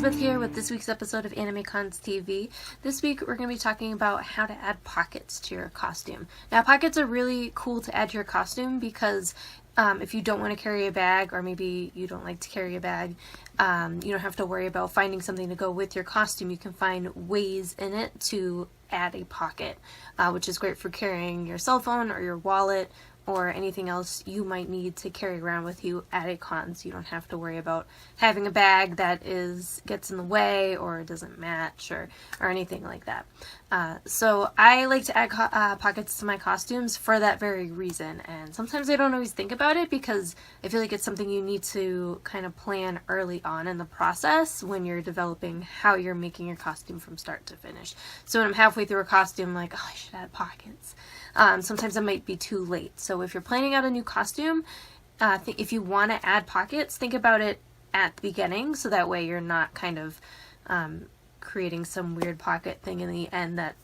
Elizabeth here with this week's episode of AnimeCons TV. This week we're going to be talking about how to add pockets to your costume. Now pockets are really cool to add to your costume because if you don't want to carry a bag, or maybe you don't like to carry a bag, you don't have to worry about finding something to go with your costume. You can find ways in it to add a pocket, which is great for carrying your cell phone or your wallet or anything else you might need to carry around with you at a con, so you don't have to worry about having a bag that gets in the way or doesn't match or anything like that. So I like to add pockets to my costumes for that very reason, and sometimes I don't always think about it because I feel like it's something you need to kind of plan early on in the process when you're developing how you're making your costume from start to finish. So when I'm halfway through a costume, I'm like, oh, I should add pockets. Sometimes it might be too late. So if you're planning out a new costume, if you want to add pockets, think about it at the beginning, so that way you're not kind of creating some weird pocket thing in the end that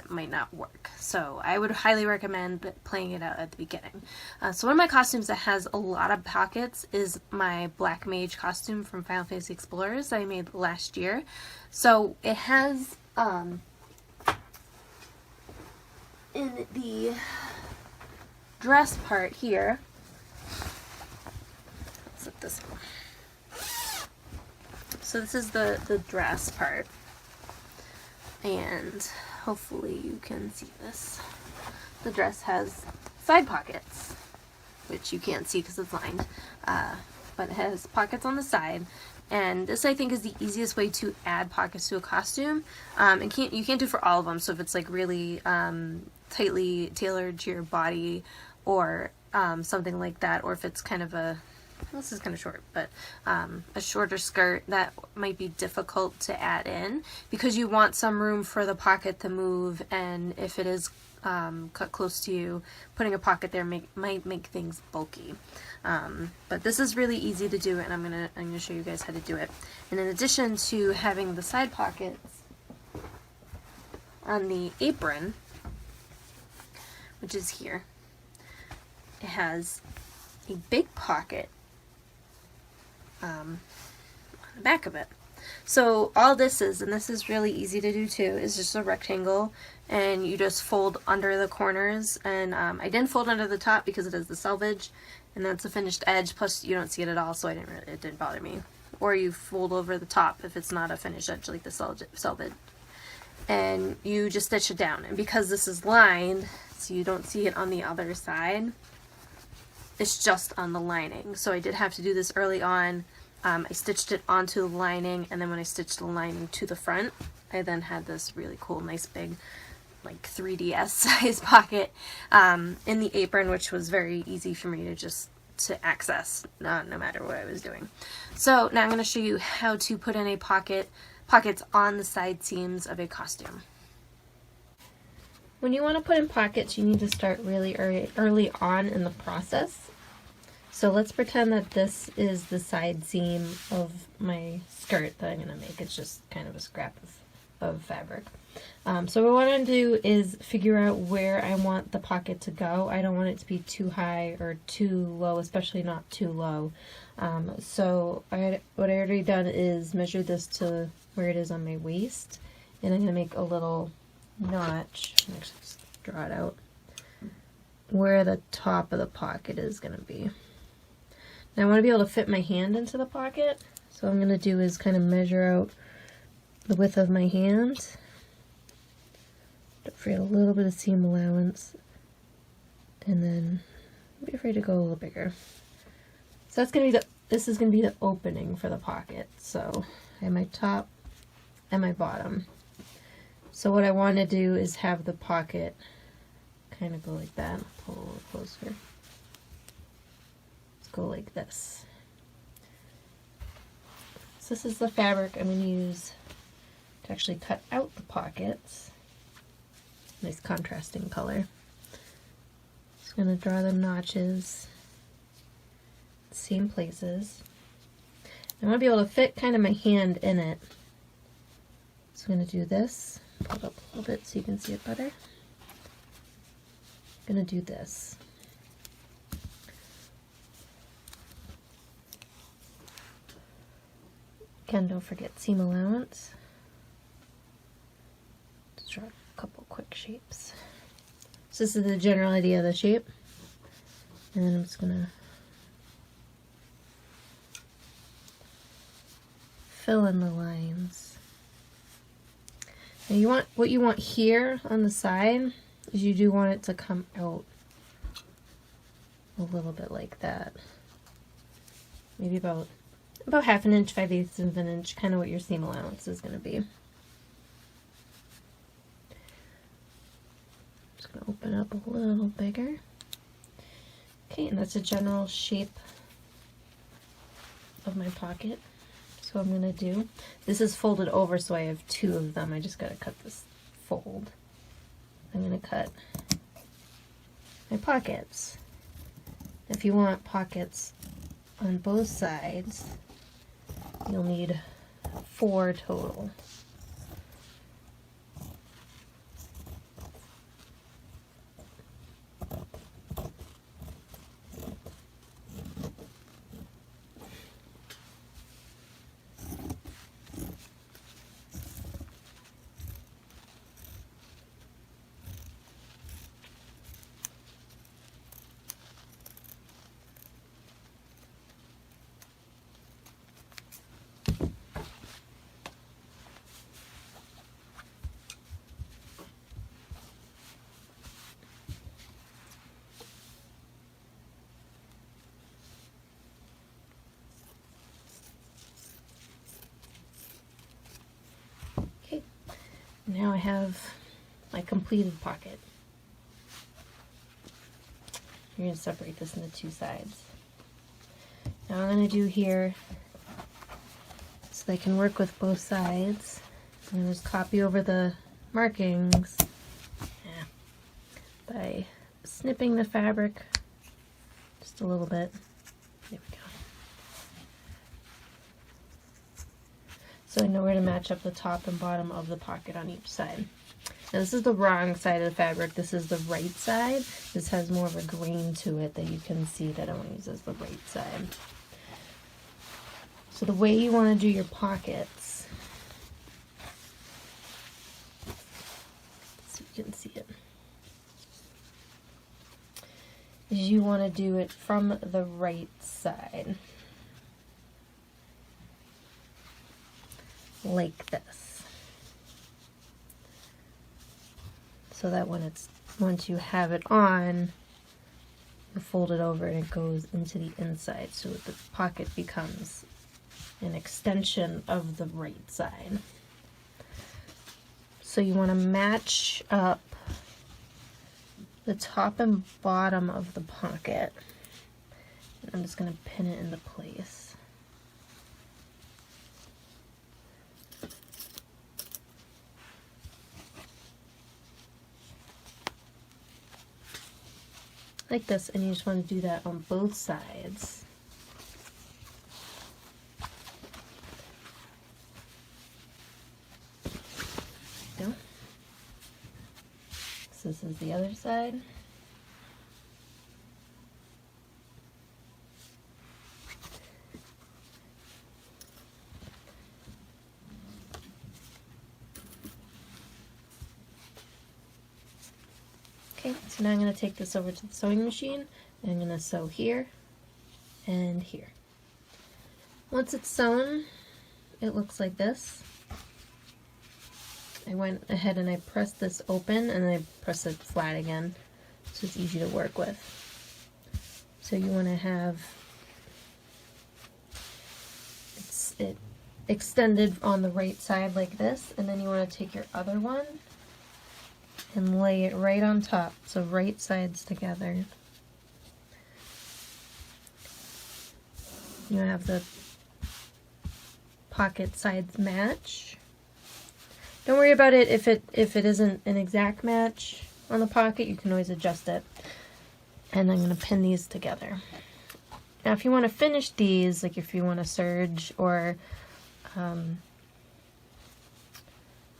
might not work. So I would highly recommend playing it out at the beginning. So one of my costumes that has a lot of pockets is my Black Mage costume from Final Fantasy Explorers that I made last year. So it has in the dress part here, let's look this one. So this is the dress part, and hopefully you can see this. The dress has side pockets, which you can't see because it's lined, but it has pockets on the side. And this, I think, is the easiest way to add pockets to a costume. And you can't do for all of them. So if it's like really tightly tailored to your body, or something like that, or if it's kind of this is kind of short, but a shorter skirt, that might be difficult to add in because you want some room for the pocket to move, and if it is cut close to you, putting a pocket there might make things bulky. But this is really easy to do, and I'm gonna show you guys how to do it. And in addition to having the side pockets on the apron, which is here, it has a big pocket on the back of it. So all this is, and this is really easy to do too, is just a rectangle, and you just fold under the corners. And I didn't fold under the top because it is the selvage, and that's the finished edge, plus you don't see it at all, so it didn't bother me. Or you fold over the top if it's not a finished edge like the selvage, and you just stitch it down. And because this is lined, so you don't see it on the other side, it's just on the lining. So I did have to do this early on. I stitched it onto the lining, and then when I stitched the lining to the front, I then had this really cool, nice big, like 3DS size pocket in the apron, which was very easy for me to access, no matter what I was doing. So now I'm going to show you how to put in pockets on the side seams of a costume. When you want to put in pockets, you need to start really early on in the process. So let's pretend that this is the side seam of my skirt that I'm going to make. It's just kind of a scrap of fabric. So what I want to do is figure out where I want the pocket to go. I don't want it to be too high or too low, especially not too low. So what I already done is measure this to where it is on my waist, and I'm going to make a little notch. Actually, just draw it out where the top of the pocket is going to be. Now I want to be able to fit my hand into the pocket, so what I'm going to do is kind of measure out the width of my hand. Don't forget a little bit of seam allowance, and then be afraid to go a little bigger. So that's going to be this is going to be the opening for the pocket. So I have my top and my bottom. So what I want to do is have the pocket kind of go like that. I'll pull a little closer. Let's go like this. So this is the fabric I'm going to use to actually cut out the pockets. Nice contrasting color. Just going to draw the notches, same places. I want to be able to fit kind of my hand in it. So I'm going to do this. Pull it up a little bit so you can see it better. I'm going to do this. Again, don't forget seam allowance. Let's draw a couple quick shapes. So this is the general idea of the shape. And then I'm just gonna fill in the lines. Now what you want here on the side is you do want it to come out a little bit like that. Maybe about half an inch, 5/8 of an inch, kind of what your seam allowance is going to be. Just going to open up a little bigger. Okay, and that's a general shape of my pocket. So I'm going to do, this is folded over, so I have two of them. I just got to cut this fold. I'm going to cut my pockets. If you want pockets on both sides, you'll need 4 total. Now I have my completed pocket. You're going to separate this into 2 sides. Now I'm going to do here, so they can work with both sides, I'm going to just copy over the markings by snipping the fabric just a little bit. There we go. So I know where to match up the top and bottom of the pocket on each side. Now this is the wrong side of the fabric. This is the right side. This has more of a grain to it that you can see that I want to use as the right side. So the way you want to do your pockets, so you can see it, is you want to do it from the right side. Like this, so that once you have it on, you fold it over and it goes into the inside, so the pocket becomes an extension of the right side. So you want to match up the top and bottom of the pocket. I'm just going to pin it into place. Like this, and you just want to do that on both sides. There we go. So this is the other side. Okay, so now I'm going to take this over to the sewing machine, and I'm going to sew here and here. Once it's sewn, it looks like this. I went ahead and I pressed this open, and then I pressed it flat again, so it's easy to work with. So you want to have it extended on the right side like this, and then you want to take your other one and lay it right on top, so right sides together. You have the pocket sides match. Don't worry about it if it isn't an exact match on the pocket. You can always adjust it. And I'm going to pin these together. Now if you want to finish these, like if you want to serge or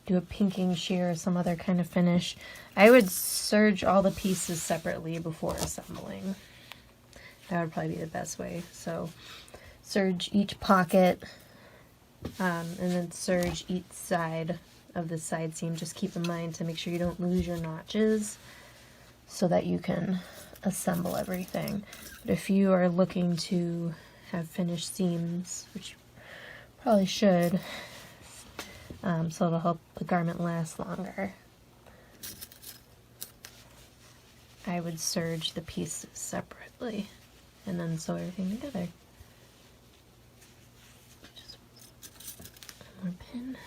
do a pinking sheer or some other kind of finish, I would serge all the pieces separately before assembling. That would probably be the best way. So serge each pocket and then serge each side of the side seam. Just keep in mind to make sure you don't lose your notches so that you can assemble everything. But if you are looking to have finished seams, which you probably should, so it'll help the garment last longer, I would serge the pieces separately and then sew everything together. Just one more pin.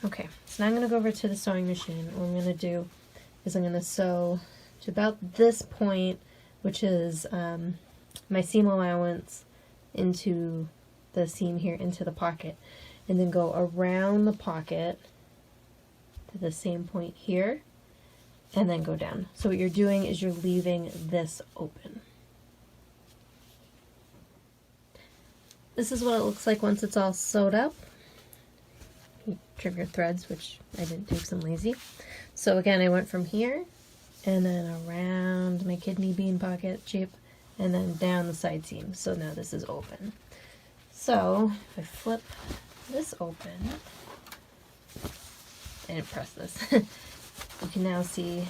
Okay, so now I'm going to go over to the sewing machine. What I'm going to do is I'm going to sew to about this point, which is my seam allowance, into the seam here, into the pocket, and then go around the pocket to the same point here, and then go down. So what you're doing is you're leaving this open. This is what it looks like once it's all sewed up. You trim your threads, which I didn't do because I'm lazy. So again, I went from here and then around my kidney bean pocket shape and then down the side seam. So now this is open. So if I flip this open, I didn't press this, you can now see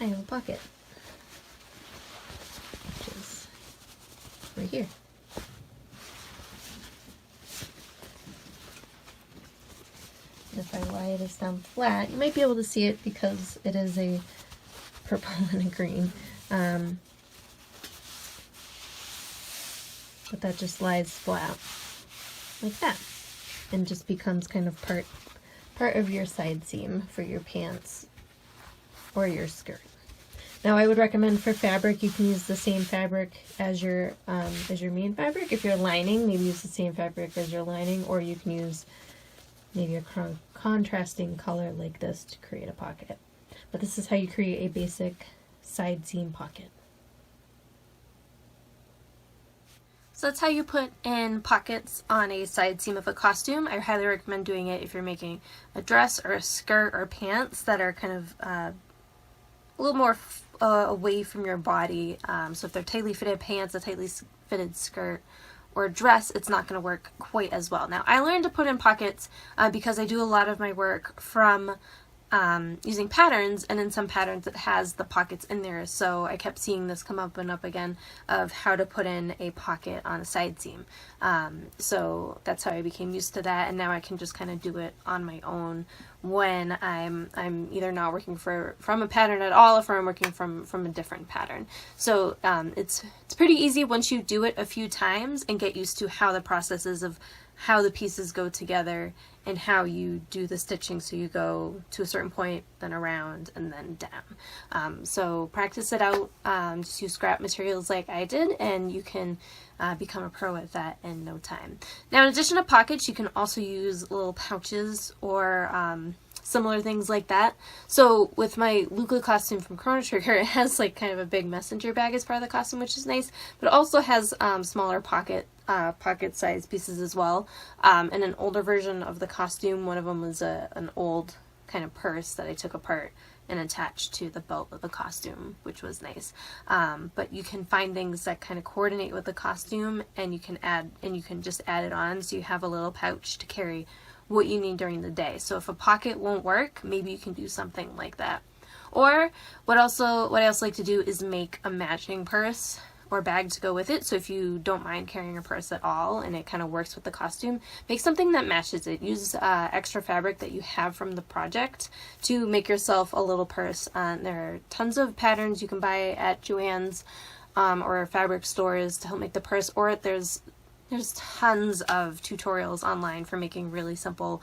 I have a pocket, which is right here. And if I lie this down flat, you might be able to see it because it is a purple and a green. But that just lies flat like that and just becomes kind of part of your side seam for your pants or your skirt. Now I would recommend for fabric you can use the same fabric as your main fabric. If you're lining, maybe use the same fabric as your lining, or you can use maybe a contrasting color like this to create a pocket. But this is how you create a basic side seam pocket. So that's how you put in pockets on a side seam of a costume. I highly recommend doing it if you're making a dress or a skirt or pants that are kind of a little more away from your body. So if they're tightly fitted pants, a tightly fitted skirt, or a dress, it's not going to work quite as well. Now, I learned to put in pockets because I do a lot of my work from using patterns, and in some patterns it has the pockets in there, so I kept seeing this come up and up again of how to put in a pocket on a side seam. So that's how I became used to that, and now I can just kind of do it on my own when I'm either not working from a pattern at all, or I'm working from a different pattern. So it's pretty easy once you do it a few times and get used to how the process is of how the pieces go together and how you do the stitching. So you go to a certain point, then around, and then down. So practice it out, just use scrap materials like I did, and you can become a pro at that in no time. Now, in addition to pockets, you can also use little pouches or similar things like that. So with my Luca costume from Chrono Trigger, it has like kind of a big messenger bag as part of the costume, which is nice, but it also has smaller pocket size pieces as well. And an older version of the costume, one of them was an old kind of purse that I took apart and attached to the belt of the costume, which was nice. But you can find things that kind of coordinate with the costume, and you can just add it on, so you have a little pouch to carry what you need during the day. So if a pocket won't work, maybe you can do something like that. Or what I also like to do is make a matching purse or bag to go with it. So if you don't mind carrying a purse at all and it kind of works with the costume, make something that matches it. Use extra fabric that you have from the project to make yourself a little purse. There are tons of patterns you can buy at Joann's or fabric stores to help make the purse, or there's tons of tutorials online for making really simple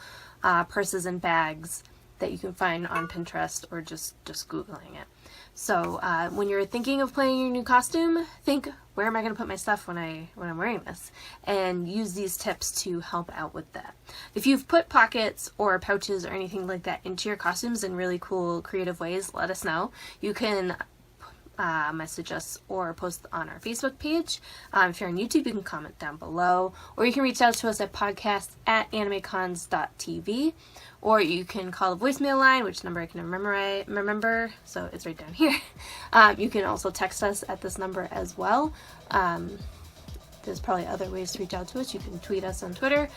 purses and bags that you can find on Pinterest or just Googling it. So when you're thinking of planning your new costume, think, where am I going to put my stuff when I'm wearing this? And use these tips to help out with that. If you've put pockets or pouches or anything like that into your costumes in really cool, creative ways, let us know. You can message us or post on our Facebook page. If you're on YouTube, you can comment down below, or you can reach out to us at podcast@animecons.tv, or you can call the voicemail line, which number I can remember, so it's right down here. You can also text us at this number as well. there's probably other ways to reach out to us. You can tweet us on Twitter,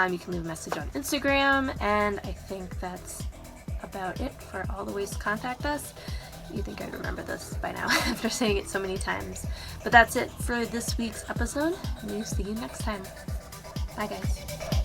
you can leave a message on Instagram, and I think that's about it for all the ways to contact us. You think I'd remember this by now after saying it so many times. But that's it for this week's episode. We'll see you next time. Bye guys.